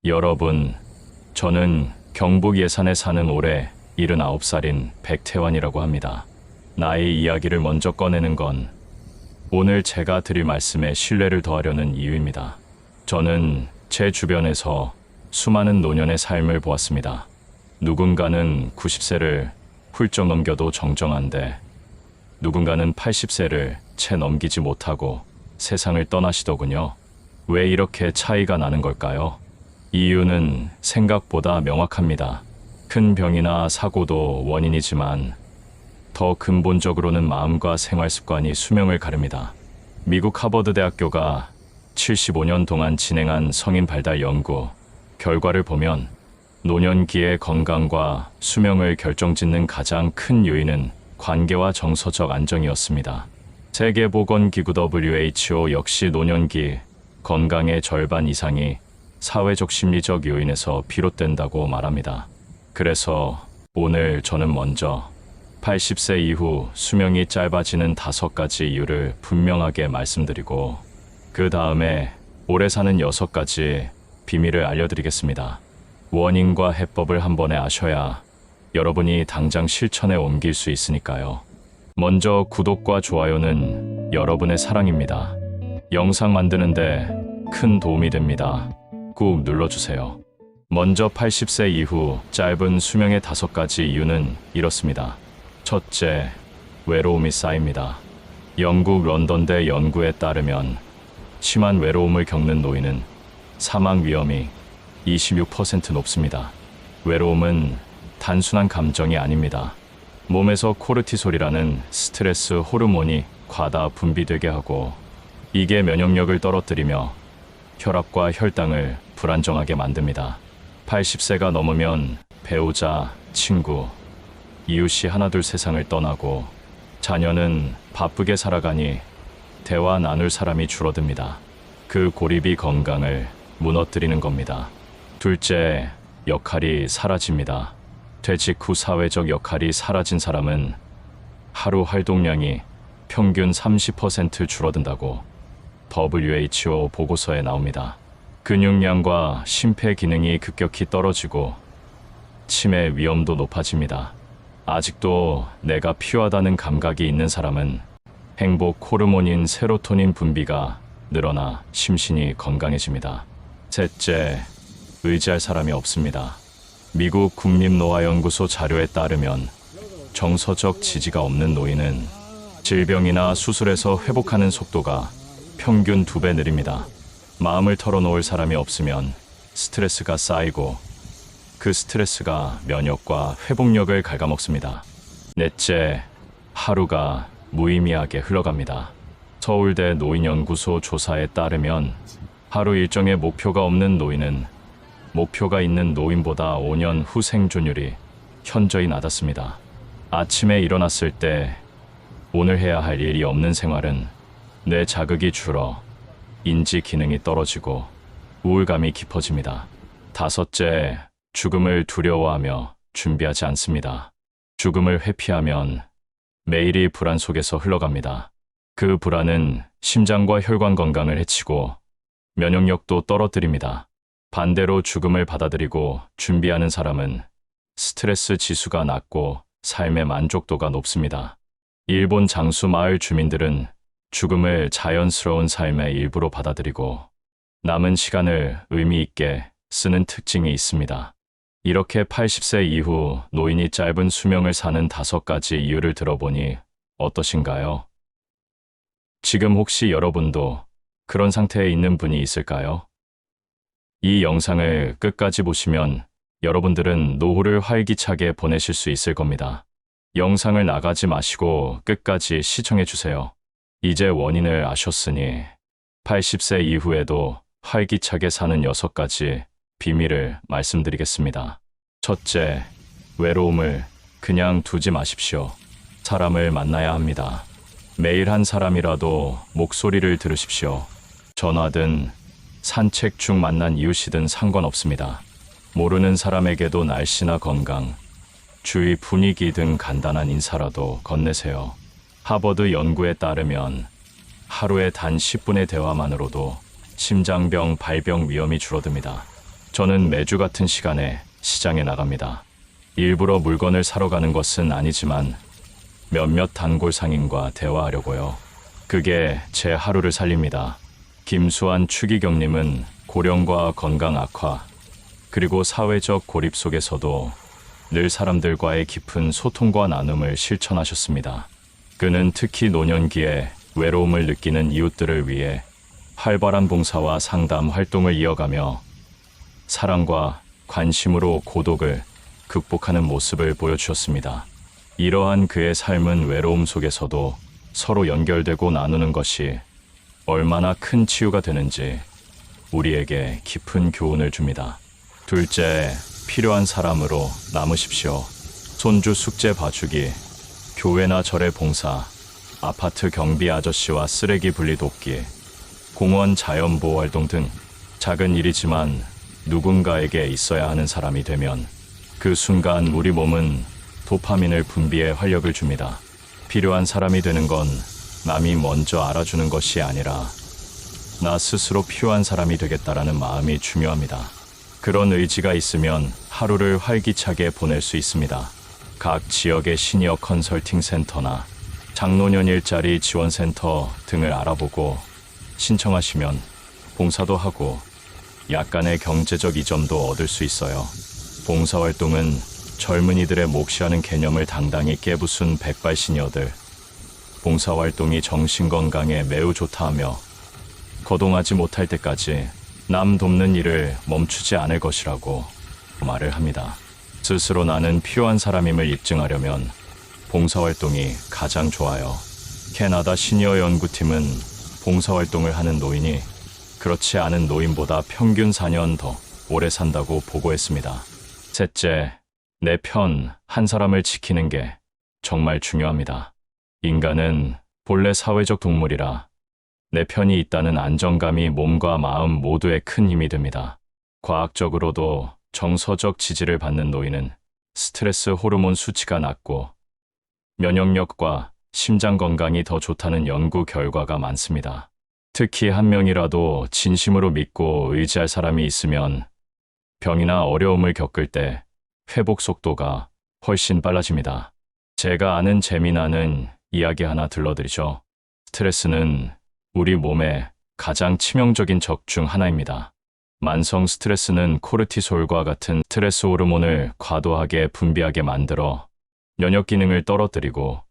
여러분, 저는 경북 예산에 사는 올해 79살인 백태환이라고 합니다. 나의 이야기를 먼저 꺼내는 건 오늘 제가 드릴 말씀에 신뢰를 더하려는 이유입니다. 저는 제 주변에서 수많은 노년의 삶을 보았습니다. 누군가는 90세를 훌쩍 넘겨도 정정한데 누군가는 80세를 채 넘기지 못하고 세상을 떠나시더군요. 왜 이렇게 차이가 나는 걸까요? 이유는 생각보다 명확합니다. 큰 병이나 사고도 원인이지만 더 근본적으로는 마음과 생활 습관이 수명을 가릅니다. 미국 하버드 대학교가 75년 동안 진행한 성인 발달 연구 결과를 보면 노년기의 건강과 수명을 결정짓는 가장 큰 요인은 관계와 정서적 안정이었습니다. 세계보건기구 WHO 역시 노년기 건강의 절반 이상이 사회적 심리적 요인에서 비롯된다고 말합니다. 그래서 오늘 저는 먼저 80세 이후 수명이 짧아지는 5가지 이유를 분명하게 말씀드리고 그 다음에 오래 사는 6가지 비밀을 알려드리겠습니다. 원인과 해법을 한 번에 아셔야 여러분이 당장 실천에 옮길 수 있으니까요. 먼저 구독과 좋아요는 여러분의 사랑입니다. 영상 만드는데 큰 도움이 됩니다. 꾹 눌러주세요. 먼저 80세 이후 짧은 수명의 5가지 이유는 이렇습니다. 첫째, 외로움이 쌓입니다. 영국 런던대 연구에 따르면 심한 외로움을 겪는 노인은 사망 위험이 26% 높습니다. 외로움은 단순한 감정이 아닙니다. 몸에서 코르티솔이라는 스트레스 호르몬이 과다 분비되게 하고 이게 면역력을 떨어뜨리며 혈압과 혈당을 불안정하게 만듭니다. 80세가 넘으면 배우자, 친구, 이웃이 하나둘 세상을 떠나고 자녀는 바쁘게 살아가니 대화 나눌 사람이 줄어듭니다. 그 고립이 건강을 무너뜨리는 겁니다. 둘째, 역할이 사라집니다. 퇴직 후 사회적 역할이 사라진 사람은 하루 활동량이 평균 30% 줄어든다고 WHO 보고서에 나옵니다. 근육량과 심폐 기능이 급격히 떨어지고 치매 위험도 높아집니다. 아직도 내가 필요하다는 감각이 있는 사람은 행복 호르몬인 세로토닌 분비가 늘어나 심신이 건강해집니다. 셋째, 의지할 사람이 없습니다. 미국 국립노화연구소 자료에 따르면 정서적 지지가 없는 노인은 질병이나 수술에서 회복하는 속도가 평균 2배 느립니다. 마음을 털어놓을 사람이 없으면 스트레스가 쌓이고 그 스트레스가 면역과 회복력을 갉아먹습니다. 넷째, 하루가 무의미하게 흘러갑니다. 서울대 노인연구소 조사에 따르면 하루 일정에 목표가 없는 노인은 목표가 있는 노인보다 5년 후 생존율이 현저히 낮았습니다. 아침에 일어났을 때 오늘 해야 할 일이 없는 생활은 뇌 자극이 줄어 인지 기능이 떨어지고 우울감이 깊어집니다. 다섯째, 죽음을 두려워하며 준비하지 않습니다. 죽음을 회피하면 매일이 불안 속에서 흘러갑니다. 그 불안은 심장과 혈관 건강을 해치고 면역력도 떨어뜨립니다. 반대로 죽음을 받아들이고 준비하는 사람은 스트레스 지수가 낮고 삶의 만족도가 높습니다. 일본 장수 마을 주민들은 죽음을 자연스러운 삶의 일부로 받아들이고 남은 시간을 의미 있게 쓰는 특징이 있습니다. 이렇게 80세 이후 노인이 짧은 수명을 사는 5가지 이유를 들어보니 어떠신가요? 지금 혹시 여러분도 그런 상태에 있는 분이 있을까요? 이 영상을 끝까지 보시면 여러분들은 노후를 활기차게 보내실 수 있을 겁니다. 영상을 나가지 마시고 끝까지 시청해주세요. 이제 원인을 아셨으니 80세 이후에도 활기차게 사는 6가지 비밀을 말씀드리겠습니다. 첫째, 외로움을 그냥 두지 마십시오. 사람을 만나야 합니다. 매일 한 사람이라도 목소리를 들으십시오. 전화든 산책 중 만난 이웃이든 상관없습니다. 모르는 사람에게도 날씨나 건강, 주위 분위기 등 간단한 인사라도 건네세요. 하버드 연구에 따르면 하루에 단 10분의 대화만으로도 심장병, 발병 위험이 줄어듭니다. 저는 매주 같은 시간에 시장에 나갑니다. 일부러 물건을 사러 가는 것은 아니지만 몇몇 단골 상인과 대화하려고요. 그게 제 하루를 살립니다. 김수환 추기경님은 고령과 건강 악화, 그리고 사회적 고립 속에서도 늘 사람들과의 깊은 소통과 나눔을 실천하셨습니다. 그는 특히 노년기에 외로움을 느끼는 이웃들을 위해 활발한 봉사와 상담 활동을 이어가며 사랑과 관심으로 고독을 극복하는 모습을 보여주셨습니다. 이러한 그의 삶은 외로움 속에서도 서로 연결되고 나누는 것이 얼마나 큰 치유가 되는지 우리에게 깊은 교훈을 줍니다. 둘째, 필요한 사람으로 남으십시오. 손주 숙제 봐주기, 교회나 절의 봉사, 아파트 경비 아저씨와 쓰레기 분리 돕기, 공원 자연보호 활동 등 작은 일이지만 누군가에게 있어야 하는 사람이 되면 그 순간 우리 몸은 도파민을 분비해 활력을 줍니다. 필요한 사람이 되는 건 남이 먼저 알아주는 것이 아니라 나 스스로 필요한 사람이 되겠다라는 마음이 중요합니다. 그런 의지가 있으면 하루를 활기차게 보낼 수 있습니다. 각 지역의 시니어 컨설팅 센터나 장노년 일자리 지원센터 등을 알아보고 신청하시면 봉사도 하고 약간의 경제적 이점도 얻을 수 있어요. 봉사활동은 젊은이들의 몫이라는 개념을 당당히 깨부순 백발 시니어들. 봉사활동이 정신건강에 매우 좋다하며 거동하지 못할 때까지 남 돕는 일을 멈추지 않을 것이라고 말을 합니다. 스스로 나는 필요한 사람임을 입증하려면 봉사활동이 가장 좋아요. 캐나다 시니어 연구팀은 봉사활동을 하는 노인이 그렇지 않은 노인보다 평균 4년 더 오래 산다고 보고했습니다. 셋째, 내 편 한 사람을 지키는 게 정말 중요합니다. 인간은 본래 사회적 동물이라 내 편이 있다는 안정감이 몸과 마음 모두에 큰 힘이 됩니다. 과학적으로도 정서적 지지를 받는 노인은 스트레스 호르몬 수치가 낮고 면역력과 심장 건강이 더 좋다는 연구 결과가 많습니다. 특히 한 명이라도 진심으로 믿고 의지할 사람이 있으면 병이나 어려움을 겪을 때 회복 속도가 훨씬 빨라집니다. 제가 아는 재미나는 이야기 하나 들려드리죠. 스트레스는 우리 몸의 가장 치명적인 적 중 하나입니다. 만성 스트레스는 코르티솔과 같은 스트레스 호르몬을 과도하게 분비하게 만들어 면역 기능을 떨어뜨리고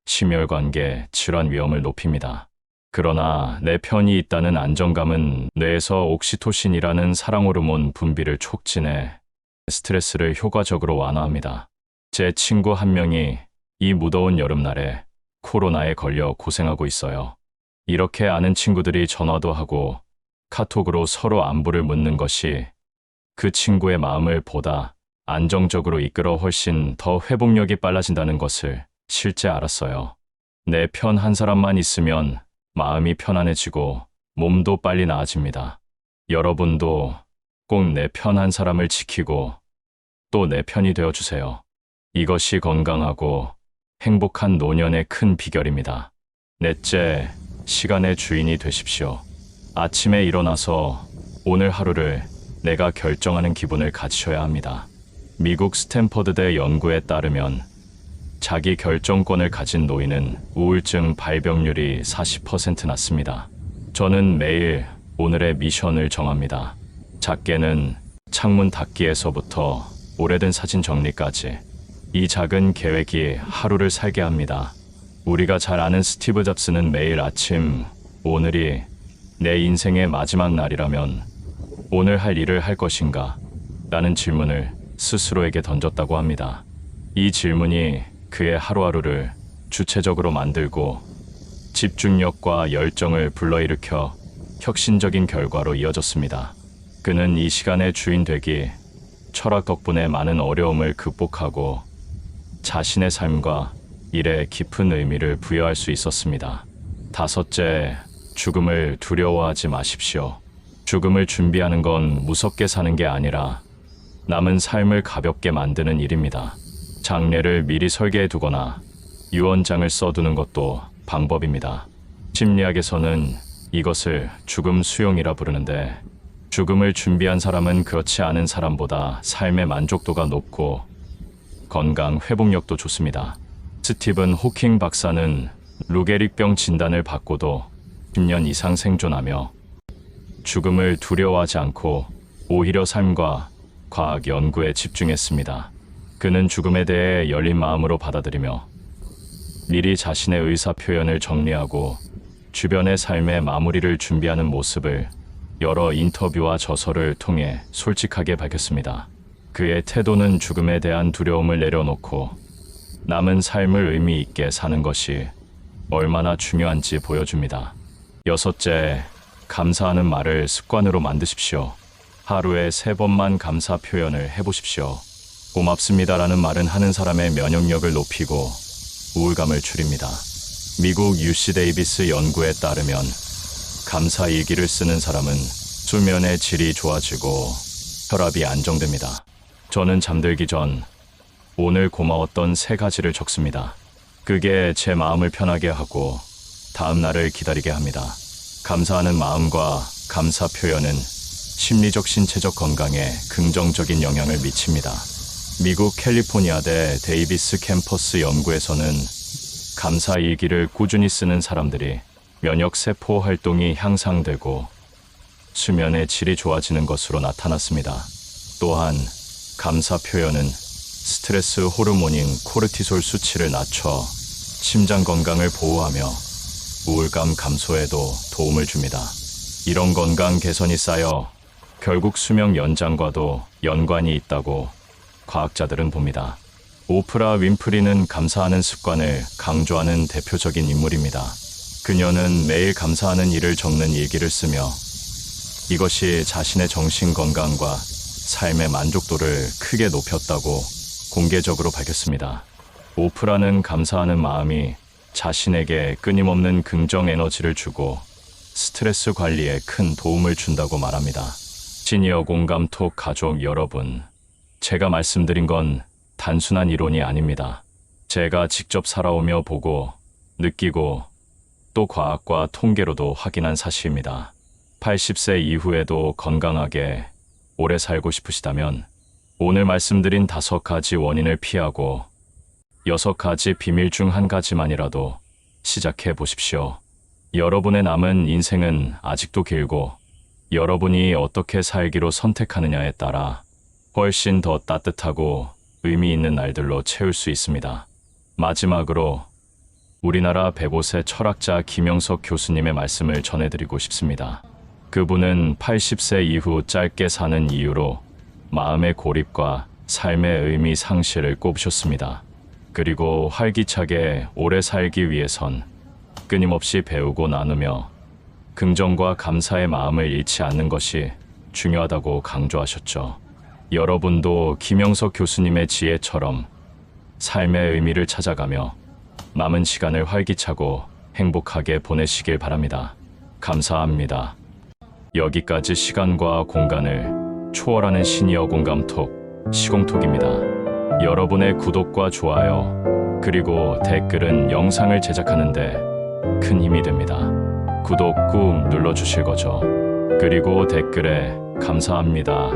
심혈관계 질환 위험을 높입니다. 그러나 내 편이 있다는 안정감은 뇌에서 옥시토신이라는 사랑 호르몬 분비를 촉진해 스트레스를 효과적으로 완화합니다. 제 친구 한 명이 이 무더운 여름날에 코로나에 걸려 고생하고 있어요. 이렇게 아는 친구들이 전화도 하고 카톡으로 서로 안부를 묻는 것이 그 친구의 마음을 보다 안정적으로 이끌어 훨씬 더 회복력이 빨라진다는 것을 실제 알았어요. 내 편 한 사람만 있으면 마음이 편안해지고 몸도 빨리 나아집니다. 여러분도 꼭 내 편 한 사람을 지키고 또 내 편이 되어주세요. 이것이 건강하고 행복한 노년의 큰 비결입니다. 넷째, 시간의 주인이 되십시오. 아침에 일어나서 오늘 하루를 내가 결정하는 기분을 가지셔야 합니다. 미국 스탠퍼드대 연구에 따르면 자기 결정권을 가진 노인은 우울증 발병률이 40% 낮습니다. 저는 매일 오늘의 미션을 정합니다. 작게는 창문 닫기에서부터 오래된 사진 정리까지 이 작은 계획이 하루를 살게 합니다. 우리가 잘 아는 스티브 잡스는 매일 아침 오늘이 내 인생의 마지막 날이라면 오늘 할 일을 할 것인가? 라는 질문을 스스로에게 던졌다고 합니다. 이 질문이 그의 하루하루를 주체적으로 만들고 집중력과 열정을 불러일으켜 혁신적인 결과로 이어졌습니다. 그는 이 시간의 주인 되기, 철학 덕분에 많은 어려움을 극복하고 자신의 삶과 일에 깊은 의미를 부여할 수 있었습니다. 다섯째, 죽음을 두려워하지 마십시오. 죽음을 준비하는 건 무섭게 사는 게 아니라 남은 삶을 가볍게 만드는 일입니다. 장례를 미리 설계해 두거나 유언장을 써두는 것도 방법입니다. 심리학에서는 이것을 죽음 수용이라 부르는데 죽음을 준비한 사람은 그렇지 않은 사람보다 삶의 만족도가 높고 건강 회복력도 좋습니다. 스티븐 호킹 박사는 루게릭병 진단을 받고도 10년 이상 생존하며 죽음을 두려워하지 않고 오히려 삶과 과학 연구에 집중했습니다. 그는 죽음에 대해 열린 마음으로 받아들이며 미리 자신의 의사 표현을 정리하고 주변의 삶의 마무리를 준비하는 모습을 여러 인터뷰와 저서를 통해 솔직하게 밝혔습니다. 그의 태도는 죽음에 대한 두려움을 내려놓고 남은 삶을 의미 있게 사는 것이 얼마나 중요한지 보여줍니다. 여섯째, 감사하는 말을 습관으로 만드십시오. 하루에 3번만 감사 표현을 해보십시오. 고맙습니다라는 말은 하는 사람의 면역력을 높이고 우울감을 줄입니다. 미국 UC 데이비스 연구에 따르면 감사 일기를 쓰는 사람은 수면의 질이 좋아지고 혈압이 안정됩니다. 저는 잠들기 전 오늘 고마웠던 3가지를 적습니다. 그게 제 마음을 편하게 하고 다음 날을 기다리게 합니다. 감사하는 마음과 감사 표현은 심리적 신체적 건강에 긍정적인 영향을 미칩니다. 미국 캘리포니아대 데이비스 캠퍼스 연구에서는 감사 일기를 꾸준히 쓰는 사람들이 면역 세포 활동이 향상되고 수면의 질이 좋아지는 것으로 나타났습니다. 또한 감사 표현은 스트레스 호르몬인 코르티솔 수치를 낮춰 심장 건강을 보호하며 우울감 감소에도 도움을 줍니다. 이런 건강 개선이 쌓여 결국 수명 연장과도 연관이 있다고 과학자들은 봅니다. 오프라 윈프리는 감사하는 습관을 강조하는 대표적인 인물입니다. 그녀는 매일 감사하는 일을 적는 일기를 쓰며 이것이 자신의 정신 건강과 삶의 만족도를 크게 높였다고 공개적으로 밝혔습니다. 오프라는 감사하는 마음이 자신에게 끊임없는 긍정 에너지를 주고 스트레스 관리에 큰 도움을 준다고 말합니다. 시니어 공감톡 가족 여러분, 제가 말씀드린 건 단순한 이론이 아닙니다. 제가 직접 살아오며 보고 느끼고 또 과학과 통계로도 확인한 사실입니다. 80세 이후에도 건강하게 오래 살고 싶으시다면 오늘 말씀드린 5가지 원인을 피하고 6가지 비밀 중 1가지만이라도 시작해 보십시오. 여러분의 남은 인생은 아직도 길고 여러분이 어떻게 살기로 선택하느냐에 따라 훨씬 더 따뜻하고 의미 있는 날들로 채울 수 있습니다. 마지막으로 우리나라 105세 철학자 김영석 교수님의 말씀을 전해드리고 싶습니다. 그분은 80세 이후 짧게 사는 이유로 마음의 고립과 삶의 의미 상실을 꼽으셨습니다. 그리고 활기차게 오래 살기 위해선 끊임없이 배우고 나누며 긍정과 감사의 마음을 잃지 않는 것이 중요하다고 강조하셨죠. 여러분도 김영석 교수님의 지혜처럼 삶의 의미를 찾아가며 남은 시간을 활기차고 행복하게 보내시길 바랍니다. 감사합니다. 여기까지 시간과 공간을 초월하는 시니어 공감톡 시공톡입니다. 여러분의 구독과 좋아요 그리고 댓글은 영상을 제작하는데 큰 힘이 됩니다. 구독 꾹 눌러주실 거죠. 그리고 댓글에 감사합니다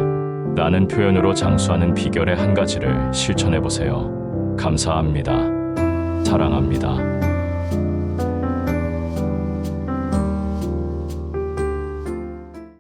라는 표현으로 장수하는 비결의 1가지를 실천해보세요. 감사합니다. 사랑합니다.